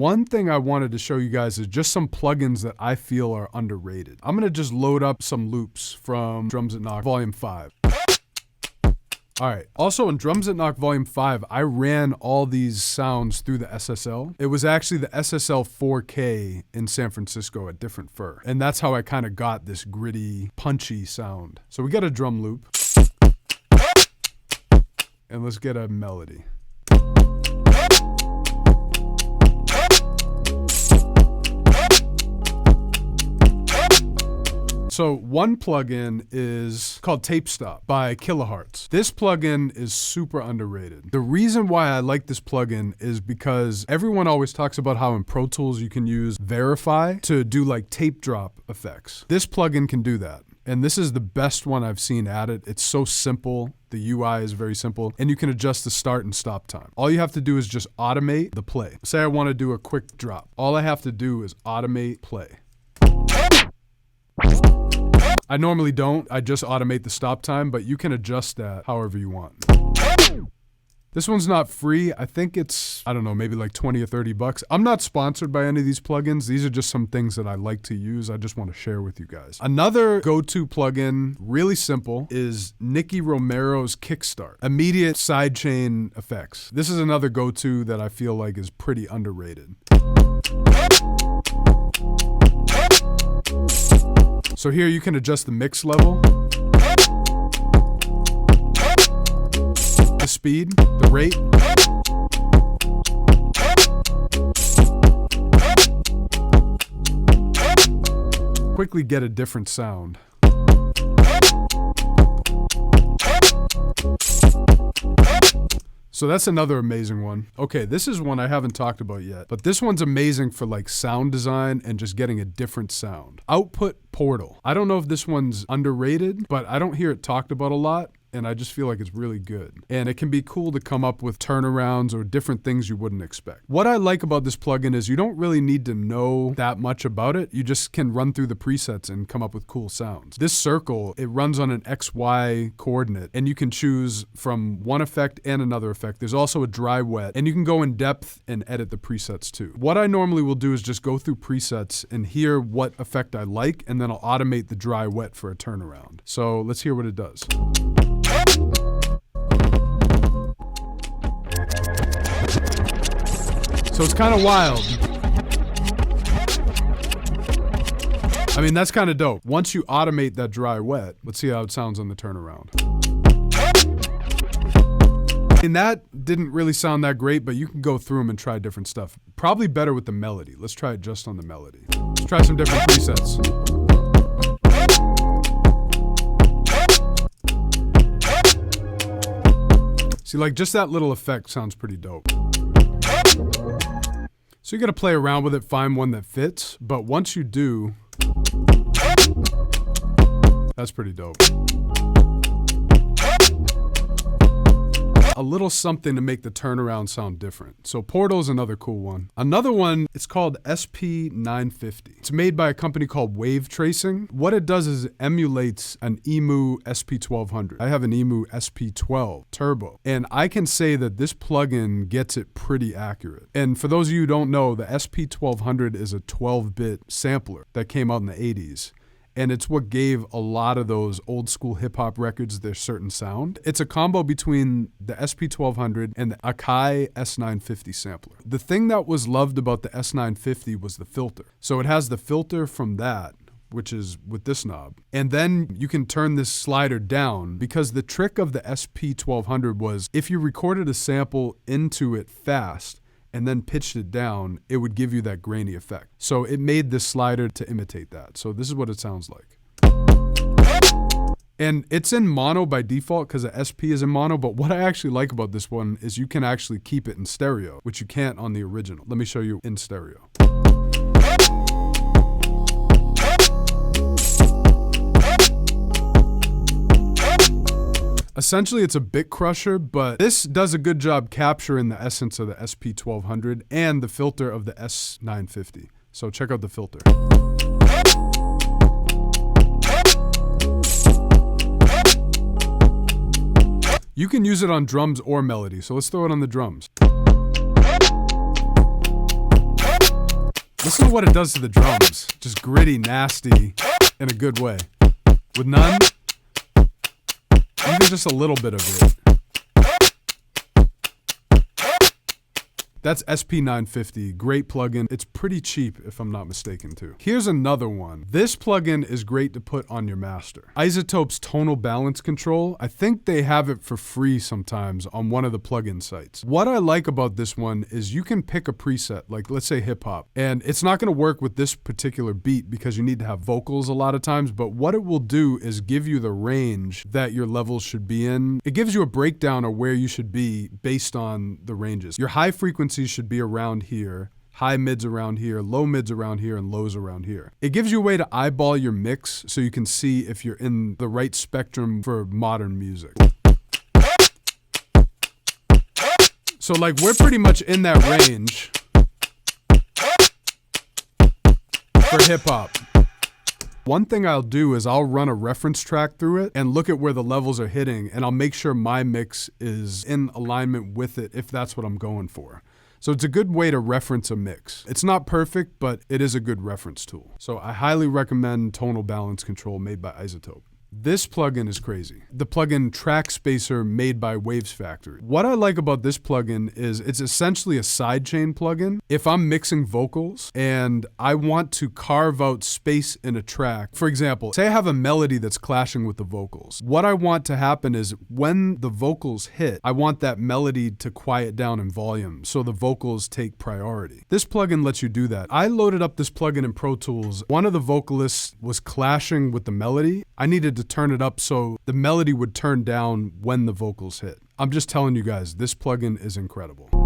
One thing I wanted to show you guys is just some plugins that I feel are underrated. I'm gonna just load up some loops from Drums That Knock Volume 5. All right, also in Drums That Knock Volume 5, I ran all these sounds through the SSL. It was actually the SSL 4K in San Francisco at Different Fur. And that's how I kind of got this gritty, punchy sound. So we got a drum loop. And let's get a melody. So one plugin is called Tape Stop by Kilohearts. This plugin is super underrated. The reason why I like this plugin is because everyone always talks about how in Pro Tools you can use Verify to do like tape drop effects. This plugin can do that. And this is the best one I've seen at it. It's so simple. The UI is very simple, and you can adjust the start and stop time. All you have to do is just automate the play. Say I want to do a quick drop. All I have to do is automate play. I normally don't, I just automate the stop time, but you can adjust that however you want. This one's not free. I think it's, I don't know, maybe like 20 or 30 bucks. I'm not sponsored by any of these plugins. These are just some things that I like to use. I just want to share with you guys. Another go-to plugin, really simple, is Nikki Romero's Kickstart. Immediate sidechain effects. This is another go-to that I feel like is pretty underrated. So here you can adjust the mix level, the speed, the rate. Quickly get a different sound. So that's another amazing one. Okay, this is one I haven't talked about yet, but this one's amazing for like sound design and just getting a different sound. Output Portal. I don't know if this one's underrated, but I don't hear it talked about a lot. And I just feel like it's really good. And it can be cool to come up with turnarounds or different things you wouldn't expect. What I like about this plugin is you don't really need to know that much about it. You just can run through the presets and come up with cool sounds. This circle, it runs on an XY coordinate, and you can choose from one effect and another effect. There's also a dry wet, and you can go in depth and edit the presets too. What I normally will do is just go through presets and hear what effect I like, and then I'll automate the dry wet for a turnaround. So let's hear what it does. So it's kind of wild. I mean, that's kind of dope. Once you automate that dry wet, let's see how it sounds on the turnaround. And that didn't really sound that great, but you can go through them and try different stuff. Probably better with the melody. Let's try it just on the melody. Let's try some different presets. See, like just that little effect sounds pretty dope. So you gotta play around with it, find one that fits, but once you do, that's pretty dope. A little something to make the turnaround sound different. So Portal is another cool one. Another one, it's called SP950. It's made by a company called Wave Tracing. What it does is it emulates an EMU SP1200. I have an EMU SP12 Turbo, and I can say that this plugin gets it pretty accurate. And for those of you who don't know, the SP1200 is a 12-bit sampler that came out in the 80s. And it's what gave a lot of those old school hip hop records their certain sound. It's a combo between the SP1200 and the Akai S950 sampler. The thing that was loved about the S950 was the filter. So it has the filter from that, which is with this knob. And then you can turn this slider down, because the trick of the SP1200 was if you recorded a sample into it fast, and then pitched it down, it would give you that grainy effect. So it made this slider to imitate that. So this is what it sounds like. And it's in mono by default because the SP is in mono, but what I actually like about this one is you can actually keep it in stereo, which you can't on the original. Let me show you in stereo. Essentially, it's a bit crusher, but this does a good job capturing the essence of the SP1200 and the filter of the S950. So check out the filter. You can use it on drums or melody, so let's throw it on the drums. Listen to what it does to the drums. Just gritty, nasty, in a good way. With none, even just a little bit of it. That's SP950, great plugin. It's pretty cheap if I'm not mistaken too. Here's another one. This plugin is great to put on your master. iZotope's tonal balance control, I think they have it for free sometimes on one of the plugin sites. What I like about this one is you can pick a preset, like let's say hip hop, and it's not gonna work with this particular beat because you need to have vocals a lot of times, but what it will do is give you the range that your levels should be in. It gives you a breakdown of where you should be based on the ranges. Your high frequency should be around here, high mids around here, low mids around here, and lows around here. It gives you a way to eyeball your mix so you can see if you're in the right spectrum for modern music. So like we're pretty much in that range for hip hop. One thing I'll do is I'll run a reference track through it and look at where the levels are hitting, and I'll make sure my mix is in alignment with it if that's what I'm going for. So it's a good way to reference a mix. It's not perfect, but it is a good reference tool. So I highly recommend Tonal Balance Control made by iZotope. This plugin is crazy. The plugin Track Spacer made by Waves Factory. What I like about this plugin is it's essentially a sidechain plugin. If I'm mixing vocals and I want to carve out space in a track, for example, say I have a melody that's clashing with the vocals. What I want to happen is when the vocals hit, I want that melody to quiet down in volume so the vocals take priority. This plugin lets you do that. I loaded up this plugin in Pro Tools. One of the vocalists was clashing with the melody. I needed to turn it up so the melody would turn down when the vocals hit. I'm just telling you guys, this plugin is incredible.